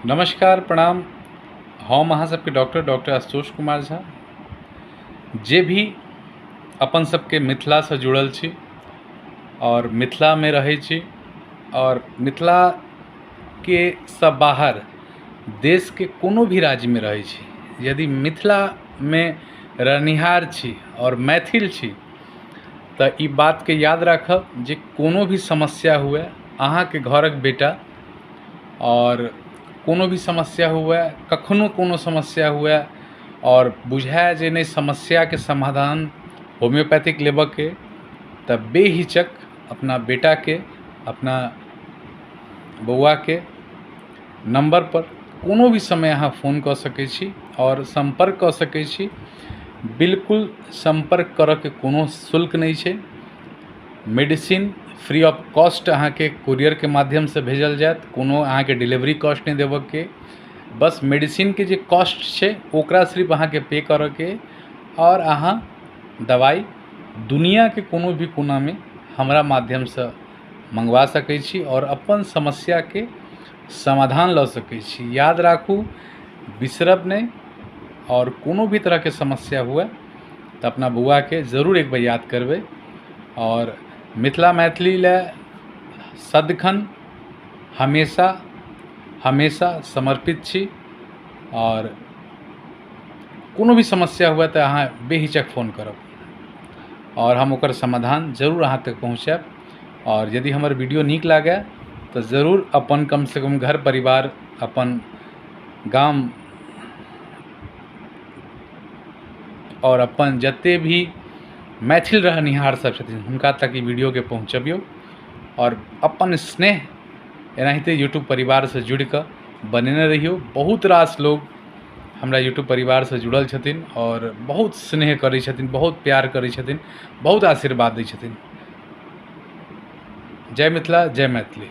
नमस्कार प्रणाम। हम अहाँ सबके डॉक्टर आशुतोष कुमार झा जे भी अपन सबके मिथिला से जुड़ल छी और मिथिला में रहै छी और मिथिला के सब बाहर देश के कोनो भी राज्य में रहै छी, यदि मिथिला में रहनिहार छी और मैथिल छी तो ई बात के याद राखब जे कोनो भी समस्या हुए अहाँ के घरक बेटा और कोनो भी समस्या हुए, कखनो कोनो समस्या हुए और बुझाए जे नहीं समस्या के समाधान होम्योपैथिक लेबऽ के, तब बेहिचक अपना बेटा के, अपना बौआ के नंबर पर कोनो भी समय अहाँ फोन कर सकै छी और संपर्क कर सकै छी। बिल्कुल संपर्क करऽ के कोनो शुल्क नहीं छै। मेडिसिन फ्री ऑफ कॉस्ट अहाँ के कुरियर के माध्यम से भेजल जाएत, कोनो अहाँ के डिलीवरी कॉस्ट नहीं देबऽ के, बस मेडिसिन के जे कॉस्ट छै ओकरा सिर्फ अहाँ के पे करऽ के और अहाँ दवाई दुनिया के कोनो भी कोना में हमरा माध्यम से मंगवा सकै छी और अपन समस्या के समाधान लऽ सकै छी। याद राखू, बिसरब नहीं और कोनो भी तरह के समस्या हुए तो अपना बउआ के जरूर एक बार याद करबै और मिथिला मैथिली ले सदिखन हमेशा हमेशा समर्पित छी और कोनो भी समस्या हुए तो अहाँ बेहिचक फोन करब और हम ओकर समाधान जरूर अहाँ तक पहुँचाएब। और यदि हमर वीडियो नीक लागे तो ज़रूर अपन कम से कम घर परिवार, अपन गाम और अपन जते भी मैथिल रहनिहार सब छथिन हुनका तक ई वीडियो के पहुँचबियौ और अपन स्नेह एनाहिते यूट्यूब परिवार से जुड़ कर बनेने रहियो। बहुत रास लोग हमरा यूट्यूब परिवार से जुड़ल छथिन और बहुत स्नेह करै छथिन, बहुत प्यार करै छथिन, बहुत आशीर्वाद दै छथिन। जय मिथिला, जय मैथिली।